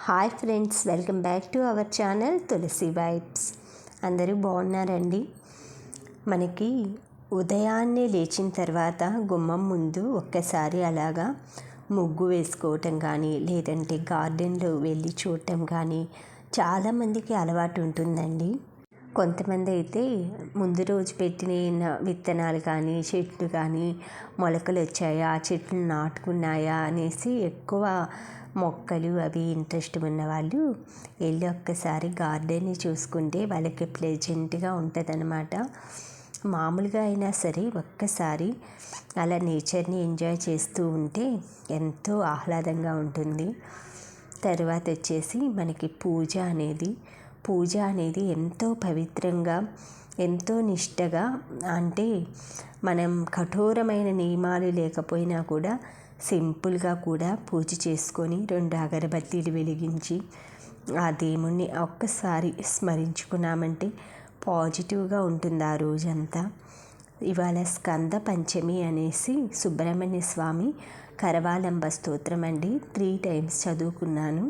Hi friends, welcome back to our channel Tulasi vibes. అందరూ బాగున్నారండి. మనకి ఉదయాన్నే లేచిన తర్వాత గుమ్మం ముందు ఒక్కసారి అలాగా ముగ్గు వేసుకోవటం కానీ, లేదంటే గార్డెన్లో వెళ్ళి చూడటం కానీ చాలామందికి అలవాటు ఉంటుందండి. కొంతమంది అయితే ముందు రోజు పెట్టిన విత్తనాలు కానీ, చెట్లు కానీ మొలకలు వచ్చాయా, ఆ చెట్లు నాటుకున్నాయా అనేసి ఎక్కువ మొక్కలు అవి ఇంట్రెస్ట్ ఉన్నవాళ్ళు వెళ్ళి ఒక్కసారి గార్డెన్ని చూసుకుంటే వాళ్ళకి ప్లెజెంట్గా ఉంటుందన్నమాట. మామూలుగా అయినా సరే ఒక్కసారి అలా నేచర్ని ఎంజాయ్ చేస్తూ ఉంటే ఎంతో ఆహ్లాదంగా ఉంటుంది. తర్వాత వచ్చేసి మనకి పూజ అనేది ఎంతో పవిత్రంగా, ఎంతో నిష్టగా, అంటే మనం కఠోరమైన నియమాలు లేకపోయినా కూడా సింపుల్గా కూడా పూజ చేసుకొని 2 అగరబత్తీలు వెలిగించి ఆ దేవుణ్ణి ఒక్కసారి స్మరించుకున్నామంటే పాజిటివ్గా ఉంటుంది ఆ రోజంతా. ఇవాళ స్కంద పంచమి అనేసి సుబ్రహ్మణ్య స్వామి కరవాలంబ స్తోత్రం అండి 3 times చదువుకున్నాను.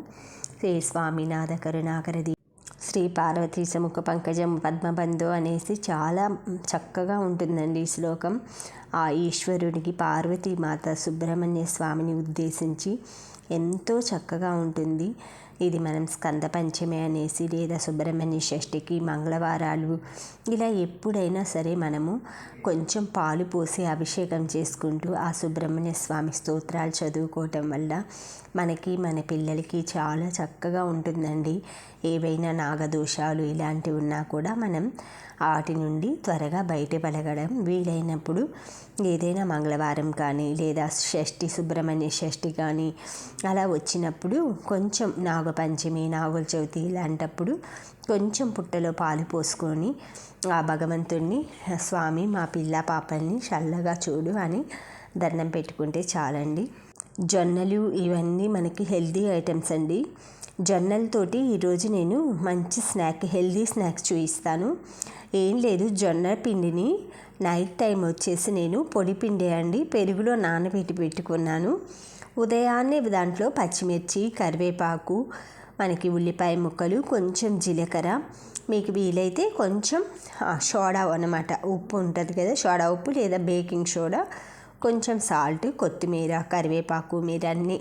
శ్రీ స్వామినాథ కరుణాకరది శ్రీ పార్వతీ సముఖ పంకజం పద్మబంధు అనేసి చాలా చక్కగా ఉంటుందండి ఈ శ్లోకం. ఆ ఈశ్వరునికి పార్వతీమాత సుబ్రహ్మణ్య స్వామిని ఉద్దేశించి ఎంతో చక్కగా ఉంటుంది. ఇది మనం స్కంద పంచమి అనేసి, లేదా సుబ్రహ్మణ్య షష్ఠికి మంగళవారాలు ఇలా ఎప్పుడైనా సరే మనము కొంచెం పాలు పోసి అభిషేకం చేసుకుంటూ ఆ సుబ్రహ్మణ్య స్వామి స్తోత్రాలు చదువుకోవటం వల్ల మనకి, మన పిల్లలకి చాలా చక్కగా ఉంటుందండి. ఏవైనా నాగదోషాలు ఇలాంటివి ఉన్నా కూడా మనం వాటి నుండి త్వరగా బయటపడగడం వీలైనప్పుడు ఏదైనా మంగళవారం కానీ, లేదా షష్ఠి సుబ్రహ్మణ్య షష్ఠి కానీ అలా వచ్చినప్పుడు కొంచెం నాగపంచమి, నాగుల చవితి ఇలాంటప్పుడు కొంచెం పుట్టలో పాలు పోసుకొని ఆ భగవంతుడిని, స్వామి మా పిల్ల పాపల్ని చల్లగా చూడు అని దండం పెట్టుకుంటే చాలండి. జొన్నలు ఇవన్నీ మనకి హెల్దీ ఐటమ్స్ అండి. జొన్నలతోటి ఈరోజు నేను మంచి హెల్దీ స్నాక్స్ చూపిస్తాను. ఏం లేదు, జొన్న పిండిని నైట్ టైం వచ్చేసి నేను పొడి పిండి అండి పెరుగులో నానబెట్టి పెట్టుకున్నాను. ఉదయాన్నే దాంట్లో పచ్చిమిర్చి, కరివేపాకు, మనకి ఉల్లిపాయ ముక్కలు, కొంచెం జీలకర్ర, మీకు వీలైతే కొంచెం సోడా అన్నమాట, ఉప్పు ఉంటుంది కదా, సోడా ఉప్పు లేదా బేకింగ్ సోడా, కొంచెం సాల్ట్, కొత్తిమీర, కరివేపాకు, మీరు అన్నీ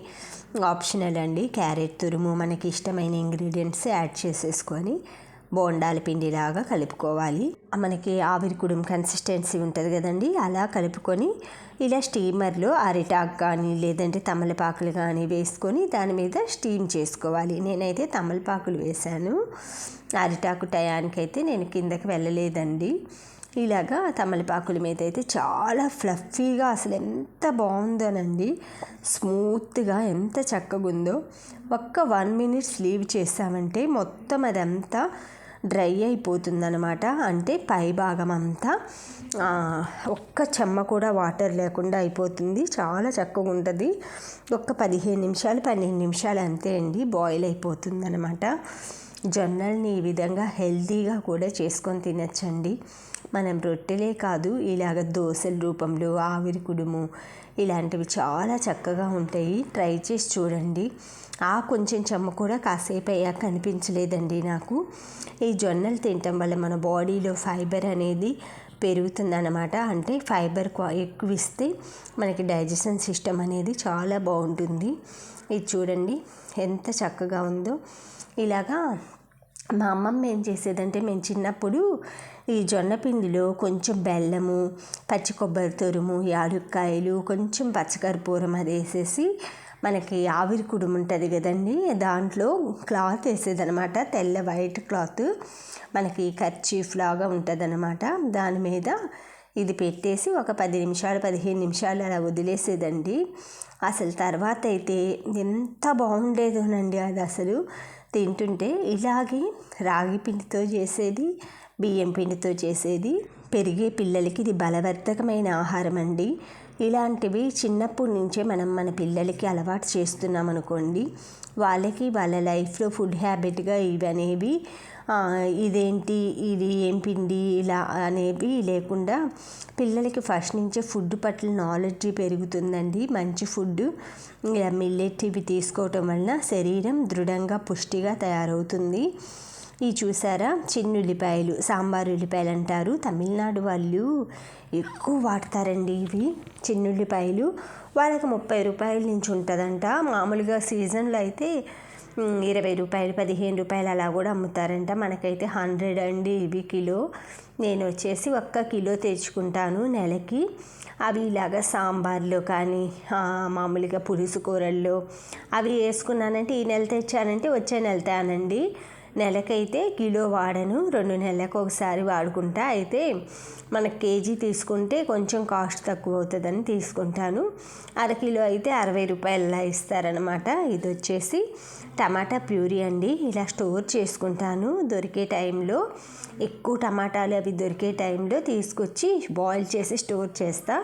ఆప్షనల్ అండి. క్యారెట్ తురుము, మనకి ఇష్టమైన ఇంగ్రీడియంట్స్ యాడ్ చేసేసుకొని బోండాల పిండిలాగా కలుపుకోవాలి. మనకి ఆవిరి కుడుం కన్సిస్టెన్సీ ఉంటుంది కదండి, అలా కలుపుకొని ఇలా స్టీమర్లో అరిటాకు కానీ, లేదంటే తమలపాకులు కానీ వేసుకొని దాని మీద స్టీమ్ చేసుకోవాలి. నేనైతే తమలపాకులు వేశాను, అరిటాకు టయానికైతే నేను కిందకి వెళ్ళలేదండి. ఇలాగా తమలపాకుల మీద అయితే చాలా ఫ్లఫీగా, అసలు ఎంత బాగుందోనండి, స్మూత్గా ఎంత చక్కగా ఉందో. ఒక్క 1 minute లీవ్ చేసామంటే మొత్తం అదంతా డ్రై అయిపోతుందన్నమాట. అంటే పై భాగం అంతా ఒక్క చెమ్మ కూడా వాటర్ లేకుండా అయిపోతుంది. చాలా చక్కగా ఉంటుంది. ఒక్క 15 నిమిషాలు 12 నిమిషాలు అంతే అండి, బాయిల్ అయిపోతుంది అనమాట. జొన్నల్ని ఈ విధంగా హెల్తీగా కూడా చేసుకొని తినచ్చండి. మనం రొట్టెలే కాదు, ఇలాగ దోశల రూపంలో, ఆవిరి కుడుము ఇలాంటివి చాలా చక్కగా ఉంటాయి. ట్రై చేసి చూడండి. కొంచెం చెమ్మ కూడా కాసేపు అయ్యాక కనిపించలేదండి నాకు. ఈ జొన్నలు తినటం వల్ల మన బాడీలో ఫైబర్ అనేది పెరుగుతుందన్నమాట. అంటే ఫైబర్ ఎక్కువ ఇస్తే మనకి డైజెషన్ సిస్టమ్ అనేది చాలా బాగుంటుంది. ఇది చూడండి ఎంత చక్కగా ఉందో. ఇలాగా మా అమ్మమ్మ ఏం చేసేదంటే, మేము చిన్నప్పుడు ఈ జొన్న పిండిలో కొంచెం బెల్లము, పచ్చి కొబ్బరి తురుము, యాలుక్కాయలు, కొంచెం పచ్చకర్పూరం అది వేసేసి, మనకి ఆవిరి కుడుము ఉంటుంది కదండి, దాంట్లో క్లాత్ వేసేదనమాట, తెల్ల వైట్ క్లాత్, మనకి కర్చీఫ్ లాగా ఉంటుంది అనమాట. దాని మీద ఇది పెట్టేసి ఒక 10 నిమిషాలు 15 నిమిషాలు అలా వదిలేసేదండి. అసలు తర్వాత అయితే ఎంత బాగుండేదోనండి అది అసలు తింటుంటే. ఇలాగే రాగి పిండితో చేసేది, బియ్యం పిండితో చేసేది, పెరిగే పిల్లలకి ఇది బలవర్ధకమైన ఆహారం అండి. ఇలాంటివి చిన్నప్పటి నుంచే మనం మన పిల్లలకి అలవాటు చేస్తున్నాం అనుకోండి, వాళ్ళకి వాళ్ళ లైఫ్లో ఫుడ్ హ్యాబిట్గా ఇవి అనేవి ఇదేంటి, ఇది ఏం పిండి, ఇలా అనేవి లేకుండా పిల్లలకి ఫస్ట్ నుంచే ఫుడ్ పట్ల నాలెడ్జ్ పెరుగుతుందండి. మంచి ఫుడ్ ఇలా మిల్లెట్ ఇవి తీసుకోవటం వలన శరీరం దృఢంగా పుష్టిగా తయారవుతుంది. ఇవి చూసారా, చిన్నుల్లిపాయలు, సాంబార్ ఉల్లిపాయలు అంటారు. తమిళనాడు వాళ్ళు ఎక్కువ వాడతారండి ఇవి చిన్నుల్లిపాయలు. వాళ్ళకి 30 రూపాయల నుంచి ఉంటుందంట. మామూలుగా సీజన్లో అయితే 20 రూపాయలు, 15 రూపాయలు అలా కూడా అమ్ముతారంట. మనకైతే 100 అండి ఇవి కిలో. నేను వచ్చేసి 1 కిలో తెచ్చుకుంటాను నెలకి. అవి ఇలాగ సాంబార్లో కానీ మామూలుగా పులుసు కూరల్లో అవి వేసుకున్నానంటే ఈ నెల తెచ్చానంటే వచ్చే నెల తేనండి. నెలకైతే కిలో వాడను, 2 నెలలకు ఒకసారి వాడుకుంటా. అయితే మనకు కేజీ తీసుకుంటే కొంచెం కాస్ట్ తక్కువ అవుతుందని తీసుకుంటాను. అరకిలో అయితే 60 రూపాయలలా ఇస్తారనమాట. ఇది వచ్చేసి టమాటా ప్యూరీ అండి. ఇలా స్టోర్ చేసుకుంటాను దొరికే టైంలో. ఎక్కువ టమాటాలు అవి దొరికే టైంలో తీసుకొచ్చి బాయిల్ చేసి స్టోర్ చేస్తా.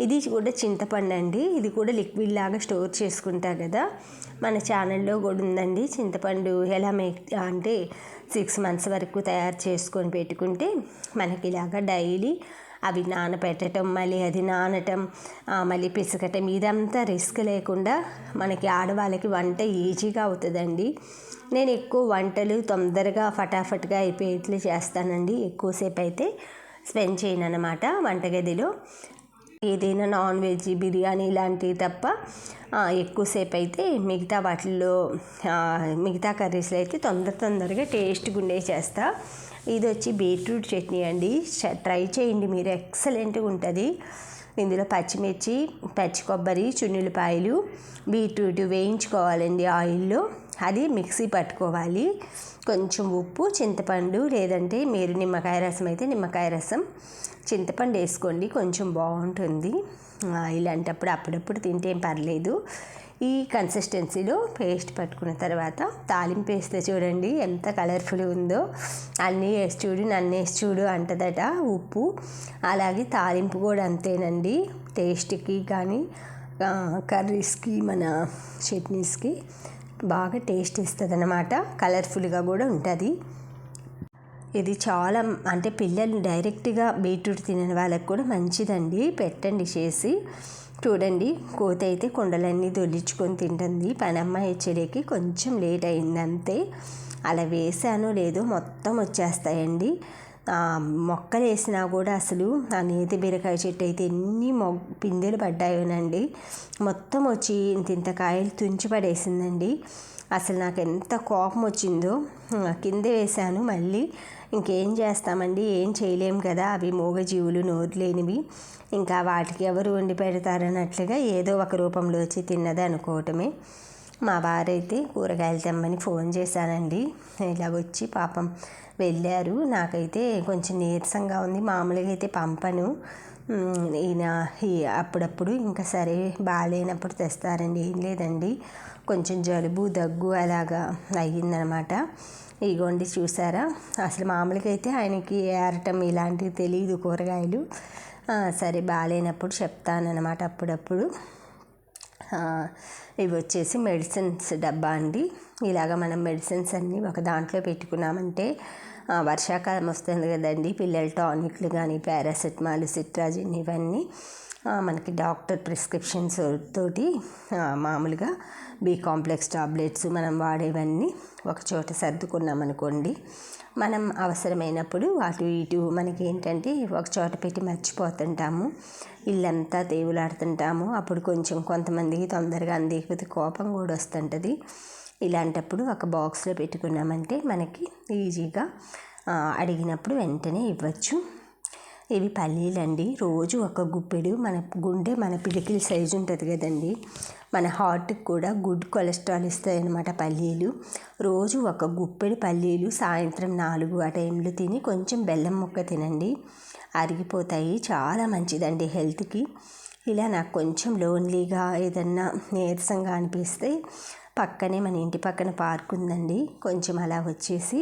ఇది కూడా చింతపండు అండి. ఇది కూడా లిక్విడ్ లాగా స్టోర్ చేసుకుంటా కదా. మన ఛానల్లో కూడా ఉందండి చింతపండు ఎలా అంటే 6 months వరకు తయారు చేసుకొని పెట్టుకుంటే మనకి ఇలాగా డైలీ అవి నానబెట్టడం, మళ్ళీ అది నానటం, మళ్ళీ పిసకటం, ఇదంతా రిస్క్ లేకుండా మనకి ఆడవాళ్ళకి వంట ఈజీగా అవుతుందండి. నేను ఎక్కువ వంటలు తొందరగా ఫటాఫట్గా అయిపోయేట్లు చేస్తానండి. ఎక్కువసేపు అయితే స్పెండ్ చేయను అన్నమాట వంటగదిలో. ఏదైనా నాన్ వెజ్, బిర్యానీ ఇలాంటివి తప్ప ఎక్కువసేపు అయితే మిగతా వాటిల్లో మిగతా కర్రీస్లో అయితే తొందరగా టేస్ట్గా ఉండే చేస్తా. ఇది వచ్చి బీట్రూట్ చట్నీ అండి. ట్రై చేయండి మీరు, ఎక్సలెంట్గా ఉంటుంది. ఇందులో పచ్చిమిర్చి, పచ్చి కొబ్బరి, చున్నులపాయలు, బీట్రూట్ వేయించుకోవాలండి ఆయిల్లో. అది మిక్సీ పట్టుకోవాలి. కొంచెం ఉప్పు, చింతపండు, లేదంటే మీరు నిమ్మకాయ రసం అయితే నిమ్మకాయ రసం, చింతపండు వేసుకోండి, కొంచెం బాగుంటుంది. ఇలాంటప్పుడు అప్పుడప్పుడు తింటే ఏం పర్లేదు. ఈ కన్సిస్టెన్సీలో పేస్ట్ పట్టుకున్న తర్వాత తాలింపు వేస్తే చూడండి ఎంత కలర్ఫుల్ ఉందో. అన్నీ వేసి చూడు, నన్ను వేసి చూడు అంటదట ఉప్పు. అలాగే తాలింపు కూడా అంతేనండి. టేస్ట్కి కానీ కర్రీస్కి, మన చట్నీస్కి బాగా టేస్ట్ ఇస్తుంది అన్నమాట. కలర్ఫుల్గా కూడా ఉంటుంది. ఇది చాలా అంటే పిల్లలు డైరెక్ట్గా బీట్రూట్ తినని వాళ్ళకి కూడా మంచిదండి. పెట్టండి చేసి చూడండి. కోత అయితే కొండలన్నీ దొల్లించుకొని తింటుంది. పనమ్మాయి వచ్చేటికి కొంచెం లేట్ అయింది అంతే. అలా వేసానో లేదో మొత్తం వచ్చేస్తాయండి. మొక్కలు వేసినా కూడా అసలు ఆ నేతి బీరకాయ చెట్టు అయితే ఎన్ని పిందెలు పడ్డాయోనండి. మొత్తం వచ్చి ఇంత కాయలు తుంచి పడేసిందండి. అసలు నాకు ఎంత కోపం వచ్చిందో. కింద వేశాను మళ్ళీ. ఇంకేం చేస్తామండి, ఏం చేయలేం కదా. అవి మూగజీవులు, నోరు లేనివి. ఇంకా వాటికి ఎవరు వండి పెడతారన్నట్లుగా ఏదో ఒక రూపంలో వచ్చి తిన్నది అనుకోవటమే. మా వారైతే కూరగాయలు తెమ్మని ఫోన్ చేశానండి. ఇలా వచ్చి పాపం వెళ్ళారు. నాకైతే కొంచెం నీరసంగా ఉంది. మామూలుగా అయితే పంపను. ఈయన అప్పుడప్పుడు ఇంకా సరే బాగాలేనప్పుడు తెస్తారండి. ఏం లేదండి, కొంచెం జలుబు, దగ్గు అలాగా అయ్యిందనమాట. ఇగోండి చూసారా, అసలు మామూలుగా అయితే ఆయనకి ఏరటం ఇలాంటివి తెలియదు కూరగాయలు. సరే బాగాలేనప్పుడు చెప్తానన్నమాట అప్పుడప్పుడు. ఇవి వచ్చేసి మెడిసిన్స్ డబ్బా అండి. ఇలాగ మనం మెడిసిన్స్ అన్నీ ఒక దాంట్లో పెట్టుకున్నామంటే వర్షాకాలం వస్తుంది కదండి, పిల్లల టానిక్లు కానీ పారాసెటమాల్, సిట్రాజిన్ ఇవన్నీ మనకి డాక్టర్ ప్రిస్క్రిప్షన్స్ తోటి మామూలుగా బి కాంప్లెక్స్ టాబ్లెట్స్ మనం వాడేవన్నీ ఒక చోట సర్దుకున్నామనుకోండి, మనం అవసరమైనప్పుడు అటు ఇటు మనకి ఏంటంటే ఒక చోట పెట్టి మర్చిపోతుంటాము, ఇల్లంతా దేవులాడుతుంటాము. అప్పుడు కొంచెం కొంతమందికి తొందరగా అందేకపోతే కోపం కూడా వస్తుంటుంది. ఇలాంటప్పుడు ఒక బాక్స్లో పెట్టుకున్నామంటే మనకి ఈజీగా అడిగినప్పుడు వెంటనే ఇవ్వచ్చు. ఇవి పల్లీలండి. రోజు ఒక గుప్పెడు, మన పిడికిల్ సైజు ఉంటుంది కదండి, మన హార్ట్కి కూడా గుడ్ కొలెస్ట్రాల్ ఇస్తాయన్నమాట పల్లీలు. రోజు ఒక గుప్పెడు పల్లీలు సాయంత్రం 4 ఆ టైంలో తిని కొంచెం బెల్లం ముక్క తినండి, అరిగిపోతాయి. చాలా మంచిదండి హెల్త్కి. ఇలా నాకు కొంచెం లోన్లీగా ఏదన్నా నీరసంగా అనిపిస్తే పక్కనే మన ఇంటి పక్కన పార్క్ ఉందండి, కొంచెం అలా వచ్చేసి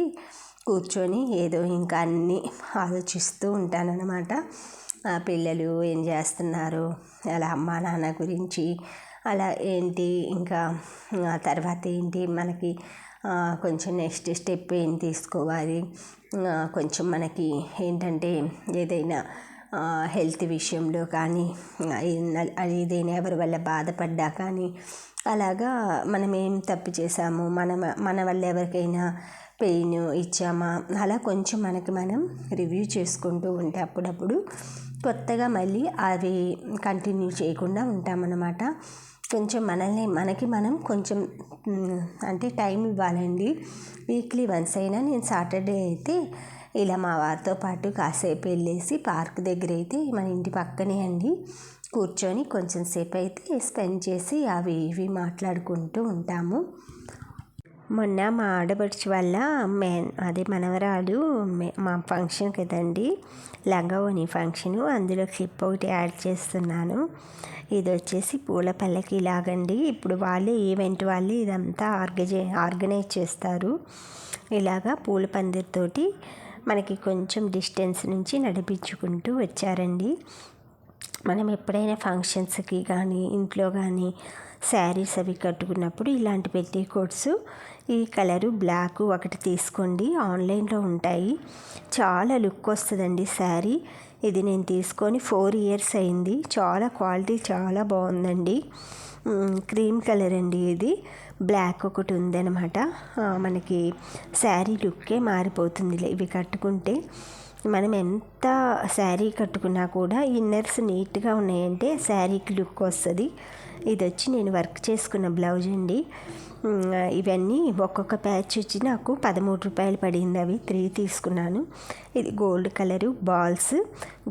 కూర్చొని ఏదో ఇంకా అన్నీ ఆలోచిస్తూ ఉంటానన్నమాట. పిల్లలు ఏం చేస్తున్నారు, అలా అమ్మా నాన్న గురించి అలా ఏంటి, ఇంకా ఆ తర్వాత ఏంటి మనకి కొంచెం నెక్స్ట్ స్టెప్ ఏం తీసుకోవాలి, కొంచెం మనకి ఏంటంటే ఏదైనా హెల్త్ విషయంలో కానీ ఏదైనా ఎవరి వల్ల బాధపడ్డా కానీ అలాగా మనం ఏం తప్పు చేసాము, మన వల్ల ఎవరికైనా పెయిన్ ఇచ్చామా, అలా కొంచెం మనకి మనం రివ్యూ చేసుకుంటూ ఉంటే అప్పుడప్పుడు కొత్తగా మళ్ళీ అవి కంటిన్యూ చేయకుండా ఉంటామన్నమాట. కొంచెం మనకి మనం కొంచెం అంటే టైం ఇవ్వాలండి. వీక్లీ వన్స్ అయినా నేను సాటర్డే అయితే ఇలా మా వారితో పాటు కాసేపు వెళ్ళేసి పార్క్ దగ్గర అయితే మన ఇంటి పక్కనే అండి కూర్చొని కొంచెం సేపు అయితే స్పెండ్ చేసి అవి ఇవి మాట్లాడుకుంటూ ఉంటాము. మొన్న మా ఆడపడుచు వల్ల అదే మనవరాలు మా ఫంక్షన్ కదండి, లంగావోని ఫంక్షను, అందులో క్లిప్ ఒకటి యాడ్ చేస్తున్నాను. ఇది వచ్చేసి పూల పల్లకి లాగండి. ఇప్పుడు వాళ్ళే ఈవెంట్ వాళ్ళే ఇదంతా ఆర్గనైజ్ చేస్తారు. ఇలాగా పూల పందిరితోటి మనకి కొంచెం డిస్టెన్స్ నుంచి నడిపించుకుంటూ వచ్చారండి. మనం ఎప్పుడైనా ఫంక్షన్స్కి కానీ ఇంట్లో కానీ శారీస్ అవి కట్టుకున్నప్పుడు ఇలాంటి పెట్టికోట్స్ ఈ కలరు బ్లాక్ ఒకటి తీసుకోండి, ఆన్లైన్లో ఉంటాయి. చాలా లుక్ వస్తుందండి శారీ. ఇది నేను తీసుకొని 4 years అయింది. చాలా క్వాలిటీ చాలా బాగుందండి. క్రీమ్ కలర్ అండి. ఇది బ్లాక్ ఒకటి ఉందన్నమాట. మనకి శారీ లుక్కే మారిపోతుంది ఇవి కట్టుకుంటే. మనం ఎంత శారీ కట్టుకున్నా కూడా ఇన్నర్స్ నీట్గా ఉన్నాయంటే శారీకి లుక్ వస్తుంది. ఇది వచ్చి నేను వర్క్ చేసుకున్న బ్లౌజ్ అండి. ఇవన్నీ ఒక్కొక్క ప్యాచ్ వచ్చి నాకు 13 రూపాయలు పడింది. అవి 3 తీసుకున్నాను. ఇది gold colour balls,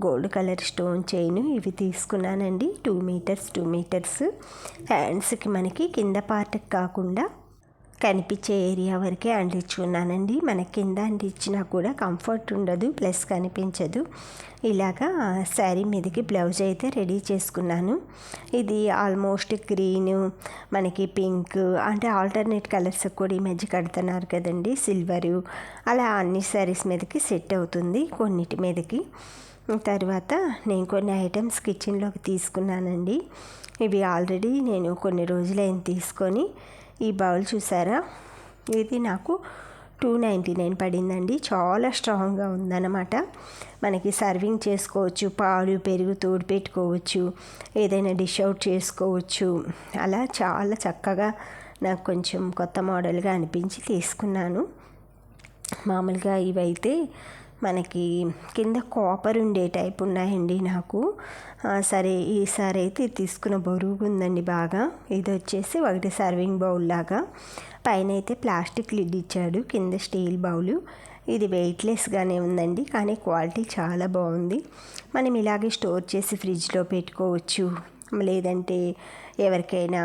gold colour stone chain ఇవి తీసుకున్నానండి. 2 meters హ్యాండ్స్కి మనకి కింద పార్ట్కి కాకుండా కనిపించే ఏరియా వరకే అంటించుకున్నానండి. మనకి కింద అంటించినా కూడా కంఫర్ట్ ఉండదు, ప్లస్ కనిపించదు. ఇలాగా శారీ మీదకి బ్లౌజ్ అయితే రెడీ చేసుకున్నాను. ఇది ఆల్మోస్ట్ గ్రీను, మనకి పింక్, అంటే ఆల్టర్నేట్ కలర్స్ కూడా ఈ మధ్య కడుతున్నారు కదండి, సిల్వరు, అలా అన్ని శారీస్ మీదకి సెట్ అవుతుంది, కొన్నిటి మీదకి. తర్వాత నేను కొన్ని ఐటమ్స్ కిచెన్లోకి తీసుకున్నానండి. ఇవి ఆల్రెడీ నేను కొన్ని రోజులైన తీసుకొని, ఈ బౌల్ చూసారా, ఇది నాకు 299 పడిందండి. చాలా స్ట్రాంగ్గా ఉందన్నమాట. మనకి సర్వింగ్ చేసుకోవచ్చు, పాలు పెరుగు తోడు పెట్టుకోవచ్చు, ఏదైనా డిష్ అవుట్ చేసుకోవచ్చు. అలా చాలా చక్కగా నాకు కొంచెం కొత్త మోడల్గా అనిపించి తీసుకున్నాను. మామూలుగా ఇవైతే మనకి కింద కాపర్ ఉండే టైప్ ఉన్నాయండి నాకు. సరే ఈసారి అయితే తీసుకున్న బరువుగా ఉందండి బాగా. ఇది వచ్చేసి ఒకటి సర్వింగ్ బౌల్ లాగా, పైన అయితే ప్లాస్టిక్ లిడ్ ఇచ్చాడు, కింద స్టీల్ బౌలు. ఇది వెయిట్లెస్గానే ఉందండి, కానీ క్వాలిటీ చాలా బాగుంది. మనం ఇలాగే స్టోర్ చేసి ఫ్రిడ్జ్లో పెట్టుకోవచ్చు, లేదంటే ఎవరికైనా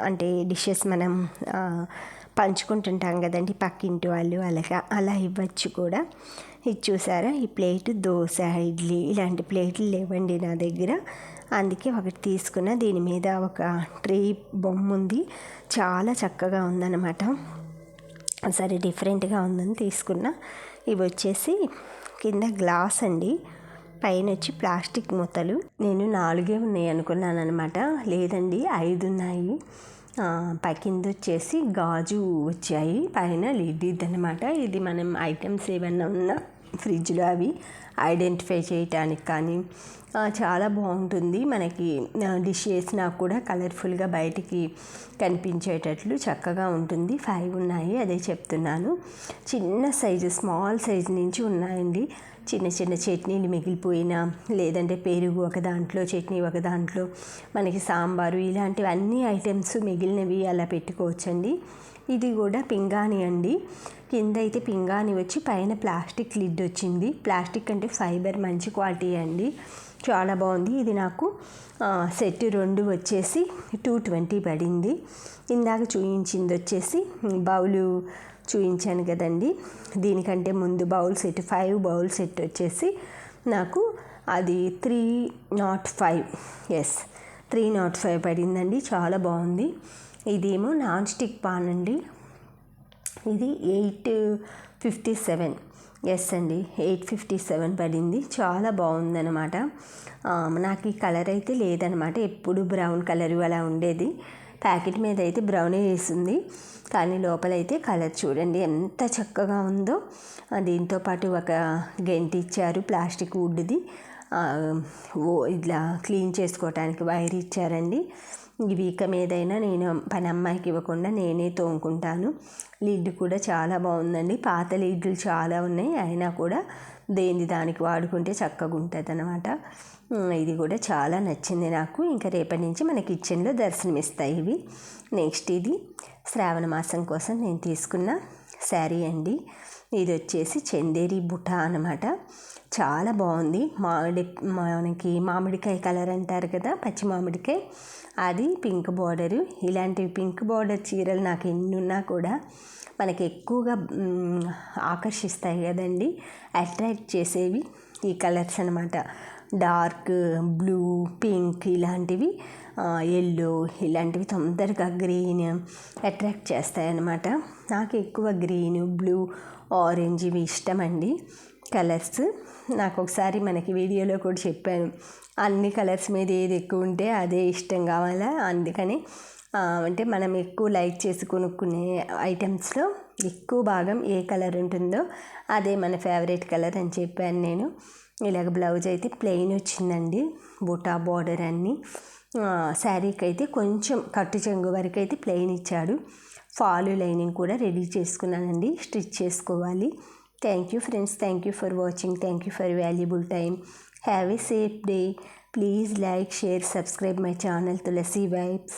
అంటే డిషెస్ మనం పంచుకుంటుంటాం కదండి పక్కింటి వాళ్ళు, అలా ఇవ్వచ్చు కూడా. ఇది చూసారా, ఈ ప్లేట్ దోశ ఇడ్లీ ఇలాంటి ప్లేట్లు లేవండి నా దగ్గర, అందుకే ఒకటి తీసుకున్న. దీని మీద ఒక ట్రీ బొమ్మ ఉంది, చాలా చక్కగా ఉందన్నమాట. సరే డిఫరెంట్గా ఉందని తీసుకున్న. ఇవి వచ్చేసి కింద గ్లాస్ అండి, పైన వచ్చి ప్లాస్టిక్ మూతలు. నేను 4 ఉన్నాయి అనుకున్నాను అనమాట, లేదండి 5 ఉన్నాయి. కింద వచ్చేసి గాజు వచ్చాయి, పైన లిడ్ అనమాట. ఇది మనం ఐటమ్స్ ఏమన్నా ఉన్నా ఫ్రిడ్జ్లో అవి ఐడెంటిఫై చేయటానికి కానీ చాలా బాగుంటుంది. మనకి డిష్ చేసినా కూడా కలర్ఫుల్గా బయటికి కనిపించేటట్లు చక్కగా ఉంటుంది. 5 ఉన్నాయి, అదే చెప్తున్నాను. చిన్న సైజు, స్మాల్ సైజు నుంచి ఉన్నాయండి. చిన్న చిన్న చట్నీలు మిగిలిపోయినా, లేదంటే పెరుగు ఒక దాంట్లో, చట్నీ ఒక దాంట్లో, మనకి సాంబారు ఇలాంటివి అన్ని ఐటమ్స్ మిగిలినవి అలా పెట్టుకోవచ్చండి. ఇది కూడా పింగాణి అండి. కింద అయితే పింగాణి వచ్చి పైన ప్లాస్టిక్ లిడ్ వచ్చింది. ప్లాస్టిక్ అంటే ఫైబర్, మంచి క్వాలిటీ అండి, చాలా బాగుంది. ఇది నాకు సెట్ 2 వచ్చేసి 220 పడింది. ఇందాక చూపించింది వచ్చేసి బౌలు చూపించాను కదండి, దీనికంటే ముందు బౌల్ సెట్ 5 బౌల్ సెట్ వచ్చేసి నాకు అది 305, 305 పడిందండి, చాలా బాగుంది. ఇదేమో నాన్ స్టిక్ పాన్ అండి. ఇది 857. ఎస్ అండి, 857 పడింది. చాలా బాగుందన్నమాట. నాకు ఈ కలర్ అయితే లేదనమాట, ఎప్పుడు బ్రౌన్ కలరు అలా ఉండేది. ప్యాకెట్ మీద అయితే బ్రౌనే వేసింది, కానీ లోపలైతే కలర్ చూడండి ఎంత చక్కగా ఉందో. దీంతోపాటు ఒక గెంటి ఇచ్చారు, ప్లాస్టిక్ వుడ్ది. ఇట్లా క్లీన్ చేసుకోవటానికి వైర్ ఇచ్చారండి. ఇవి ఇక మీదైనా నేను పని అమ్మాయికి ఇవ్వకుండా నేనే తోముకుంటాను. లిడ్ కూడా చాలా బాగుందండి. పాత లిడ్లు చాలా ఉన్నాయి, అయినా కూడా దేని దానికి వాడుకుంటే చక్కగా ఉంటుంది అన్నమాట. ఇది కూడా చాలా నచ్చింది నాకు. ఇంకా రేపటి నుంచి మన కిచెన్లో దర్శనమిస్తాయి ఇవి. నెక్స్ట్ ఇది శ్రావణ మాసం కోసం నేను తీసుకున్న శారీ అండి. ఇది వచ్చేసి చందేరి బుటా అనమాట. చాలా బాగుంది. మనకి మామిడికాయ కలర్ అంటారు కదా, పచ్చి మామిడికాయ, అది పింక్ బార్డరు. ఇలాంటి పింక్ బార్డర్ చీరలు నాకు ఎన్ని ఉన్నా కూడా మనకి ఎక్కువగా ఆకర్షిస్తాయి కదండి, అట్రాక్ట్ చేసేవి ఈ కలర్స్ అనమాట. డార్క్ బ్లూ, పింక్ ఇలాంటివి, ఎల్లో ఇలాంటివి తొందరగా గ్రీన్ అట్రాక్ట్ చేస్తాయి అన్నమాట. నాకు ఎక్కువ గ్రీన్, బ్లూ, ఆరెంజ్ ఇవి ఇష్టం అండి కలర్స్. నాకు ఒకసారి మనకి వీడియోలో కూడా చెప్పాను, అన్ని కలర్స్ మీద ఏది ఎక్కువ ఉంటే అదే ఇష్టం కావాలా. అందుకని అంటే మనం ఎక్కువ లైక్ చేసి కొనుక్కునే ఐటమ్స్లో ఎక్కువ భాగం ఏ కలర్ ఉంటుందో అదే మన ఫేవరెట్ కలర్ అని చెప్పాను నేను. ఇలాగ బ్లౌజ్ అయితే ప్లెయిన్ వచ్చిందండి, బుటా బార్డర్ అన్నీ. శారీకి అయితే కొంచెం కట్టు చెంగు వరకు అయితే ప్లెయిన్ ఇచ్చాడు. ఫాలు లైనింగ్ కూడా రెడీ చేసుకున్నానండి, స్టిచ్ చేసుకోవాలి. Thank you friends, thank you for watching, thank you for valuable time. Have a safe day. Please like, share, subscribe my channel Tulasi Vibes.